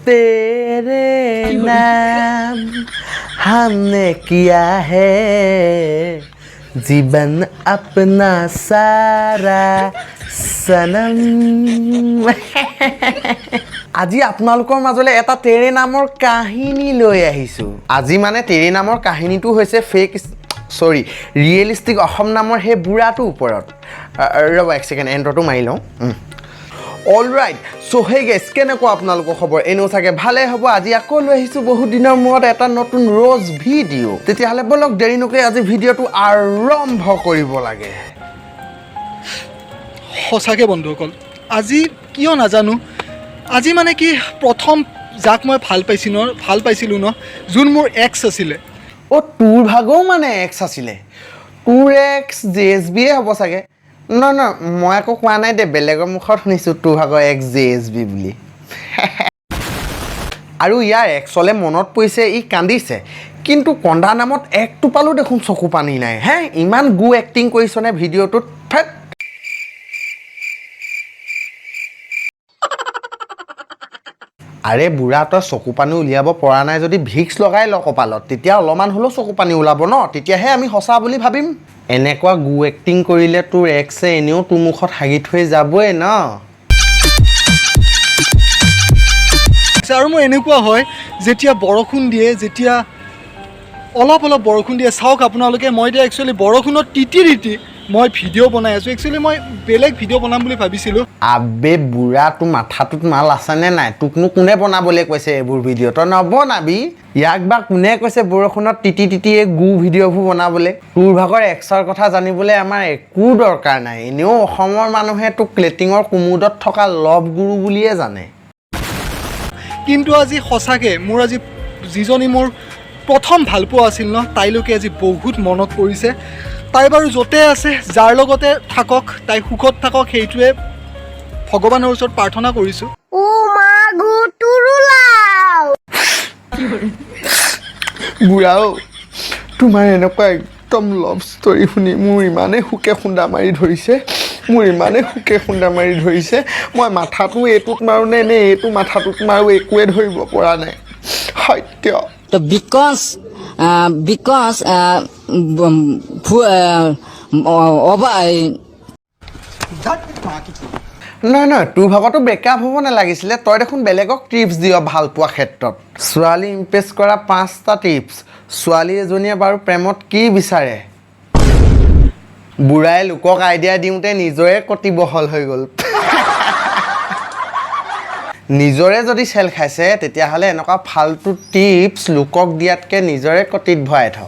तेरे नाम हमने किया है जीवन अपना सारा सनम আজি আপোনালোকৰ মাজলৈ এটা তেৰে নামৰ কাহিনী লৈ আহিছো আজি মানে তেৰে নামৰ কাহিনীটো হৈছে ফেক সৰি ৰিয়েলিস্টিক অসম নামৰ হে বুঢ়াটো ওপৰত ৰবা এক সেকেন্ড এন্টৰটো মাৰি লওঁ অলৰাইট সো হে গাইস কেনেকুৱা আপোনালোকৰ খবৰ এনো চাগে ভালে হ'ব আজি আকৌ লৈ আহিছো বহুত দিনৰ মূৰত এটা নতুন ৰ'জ ভিডিঅ' তেতিয়াহ'লে বলক দেৰি নকৰি আজি ভিডিঅ'টো আৰম্ভ কৰিব লাগে সঁচাকৈ বন্ধুসকল আজি কিয় নাজানো আজি মানে কি প্ৰথম যাক মই ভাল পাইছিলোঁ ন যোন মোৰ এক্স আছিলে তোৰ ভাগও মানে এক্স আছিলে তোৰ এক্স জেএছবি হ'ব চাগে ন মই আকৌ কোৱা নাই দে বেলেগৰ মুখত শুনিছোঁ তোৰ ভাগৰ এক্স জেএছবি বুলি আৰু ইয়াৰ এক্সলে মনত পৰিছে ই কান্দিছে কিন্তু কন্দা নামত একটো পালো দেখোন চকু পানী নাই হে ইমান গু এক্টিং কৰিছনে ভিডিঅ'টোত আৰে বুঢ়া তই চকু পানী উলিয়াব পৰা নাই যদি ভিক্স লগাই ল কপালত তেতিয়া অলপমান হ'লেও চকু পানী ওলাব ন তেতিয়াহে আমি সঁচা বুলি ভাবিম এনেকুৱা গু এক্টিং কৰিলে তোৰ এক্সে এনেও তোৰ মুখত হাগি থৈ যাবই ন আৰু মোৰ এনেকুৱা হয় যেতিয়া বৰষুণ দিয়ে যেতিয়া অলপ বৰষুণ দিয়ে চাওক আপোনালোকে মই এতিয়া একচুৱেলি বৰষুণত তিতি মই ভিডিঅ' বনাই আছোঁ একচুৱেলি মই বেলেগ ভিডিঅ' বনাম বুলি ভাবিছিলোঁ আবে বুঢ়া তোৰ মাথাটোত মাল আছেনে নাই তোকনো কোনে বনাবলৈ কৈছে এইবোৰ ভিডিঅ' তই নবনাবি ইয়াক বা কোনে কৈছে বৰষুণত তিতি গু ভিডিঅ'বোৰ বনাবলৈ তোৰ ভাগৰ এক্সৰ কথা জানিবলৈ আমাৰ একো দৰকাৰ নাই এনেও অসমৰ মানুহে তোক প্লেটিঙৰ কুমুদত থকা লভ গুৰু বুলিয়ে জানে কিন্তু আজি সঁচাকৈ মোৰ আজি যিজনী মোৰ প্ৰথম ভালপোৱা আছিল ন তাইলৈকে আজি বহুত মনত পৰিছে তাই বাৰু য'তে আছে যাৰ লগতে থাকক তাই সুখত থাকক সেইটোৱে ভগৱানৰ ওচৰত প্ৰাৰ্থনা কৰিছোঁ বুঢ়াও তোমাৰ এনেকুৱা একদম লভ ষ্টৰি শুনি মোৰ ইমানেই সুকে খুন্দা মাৰি ধৰিছে মই মাথাটো এইটোত মাৰোঁ নে এইটো মাথাটোত মাৰোঁ একোৱে ধৰিব পৰা নাই সত্য So because নহয় তোৰ ভাগতো ব্ৰেকআপ হ'ব নালাগিছিলে তই দেখোন বেলেগক টিপছ দিয় ভাল পোৱা ক্ষেত্ৰত ছোৱালী ইমপ্ৰেছ কৰা 5টা টিপছ ছোৱালী এজনীয়ে বাৰু প্ৰেমত কি বিচাৰে বুঢ়াই লোকক আইডিয়া দিওঁতে নিজৰে কটি বহল হৈ গ'ল নিজৰে যদি চেল খাইছে তেতিয়াহ'লে এনেকুৱা ফাল্টু টিপছ লোকক দিয়াতকৈ নিজৰে কটিত ভৰাই থ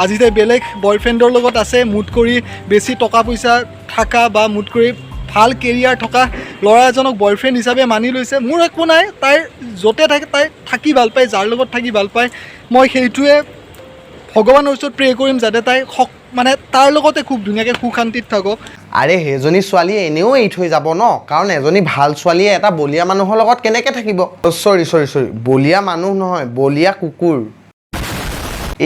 আজি তাই বেলেগ বয়ফ্ৰেণ্ডৰ লগত আছে মুড কৰি বেছি টকা পইচা থকা বা মুড কৰি ভাল কেৰিয়াৰ থকা ল'ৰা এজনক বয়ফ্ৰেণ্ড হিচাপে মানি লৈছে মোৰ একো নাই তাইৰ য'তে থাকে তাই থাকি ভাল পায় যাৰ লগত থাকি ভাল পায় মই সেইটোৱে ভগৱানৰ ওচৰত প্ৰে কৰিম যাতে তাই মানে তাৰ লগতে খুব ধুনীয়াকৈ সুখ শান্তিত থাকক আৰে সেইজনী ছোৱালী এনেও এৰি থৈ যাব ন কাৰণ এজনী ভাল ছোৱালীয়ে এটা বলীয়া মানুহৰ লগত কেনেকৈ থাকিব চৰি বলীয়া মানুহ নহয় বলীয়া কুকুৰ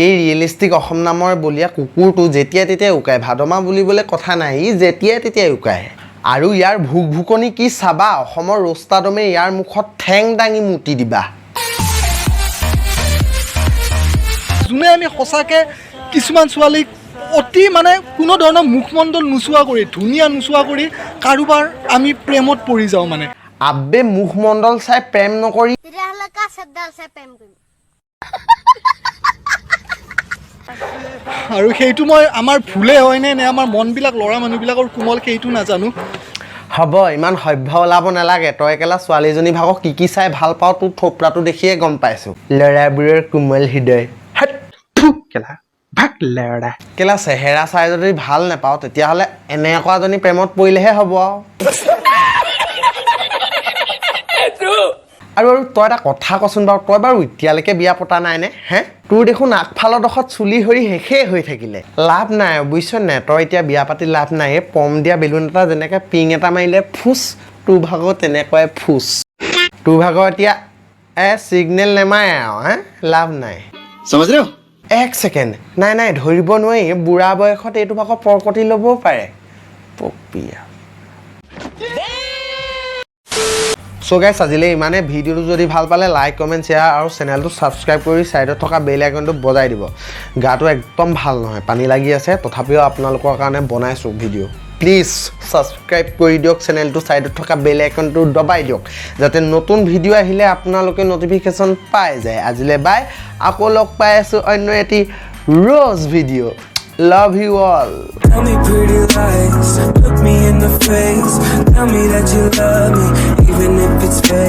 এই ৰিয়েলিষ্টিক অসম নামৰ বলীয়া কুকুৰটো যেতিয়া তেতিয়া উকায় ভাদমা বুলিবলৈ কথা নাই ই যেতিয়াই তেতিয়াই উকায় আৰু ইয়াৰ ভুকভুকনি কি চাবা অসমৰ ৰোষ্টাডমে ইয়াৰ মুখত ঠেং দাঙি মুতি দিবা যোনে আমি সঁচাকৈ কিছুমান ছোৱালীক অতি মানে কোনো ধৰণৰ মুখমণ্ডল নোচোৱা কৰি ধুনীয়া নোচোৱা কৰি কাৰোবাৰ আমি প্ৰেমত পৰি যাওঁ মানে আবে মুখমণ্ডল চাই প্ৰেম নকৰি আৰু সেইটো মই আমাৰ ভুলে হয়নে নে আমাৰ মনবিলাক ল'ৰা মানুহবিলাকৰ কোমল সেইটো নাজানো হ'ব ইমান সভ্য ওলাব নালাগে তই একেলা ছোৱালীজনী ভাগক কি চাই ভাল পাওঁ তোৰ থোপৰাটো দেখিয়ে গম পাইছোঁ ল'ৰাবোৰৰ কোমল হৃদয় কেলা চেহেৰা চাই যদি ভাল নাপাওঁ তেতিয়াহ'লে এনেকুৱা এজনী প্ৰেমত পৰিলেহে হ'ব আৰু তই এটা কথা কচোন বাৰু তই বাৰু এতিয়ালৈকে বিয়া পতা নাইনে হে তোৰ দেখোন আগফালৰ ডোখৰত চুলি সৰি শেষেই হৈ থাকিলে লাভ নাই বুজিছ নে তই এতিয়া বিয়া পাতি লাভ নাই এই পম দিয়া বেলুন এটা যেনেকৈ পিং এটা মাৰিলে ফুচ তোৰ ভাগৰ তেনেকুৱাই ফুচ তোৰ ভাগৰ এতিয়া ছিগনেল নেমাৰে আৰু হে লাভ নাই এক ছেকেণ্ড নাই ধৰিব নোৱাৰি বুঢ়া বয়সত এইটো ভাগৰ প্ৰকটি ল'বও পাৰে পপিয়া সো গাইছ আজিলে ইমানে ভিডিওটো যদি ভাল পালে লাইক কমেণ্ট শ্বেয়াৰ আৰু চেনেলটো ছাবস্ক্ৰাইব কৰি ছাইডত থকা বেল আইকনটো বজাই দিব গাটো একদম ভাল নহয় পানী লাগি আছে তথাপিও আপোনালোকৰ কাৰণে বনাইছোঁ ভিডিঅ' প্লিজ ছাবস্ক্ৰাইব কৰি দিয়ক চেনেলটো ছাইডত থকা বেল আইকনটো দবাই দিয়ক যাতে নতুন ভিডিঅ' আহিলে আপোনালোকে ন'টিফিকেশ্যন পাই যায় আজিলে বাই আকৌ লগ পাই আছোঁ অন্য এটি rose video' Love you all. Tell me pretty lies, look me in the face. Tell me that you love me, even if it's fake.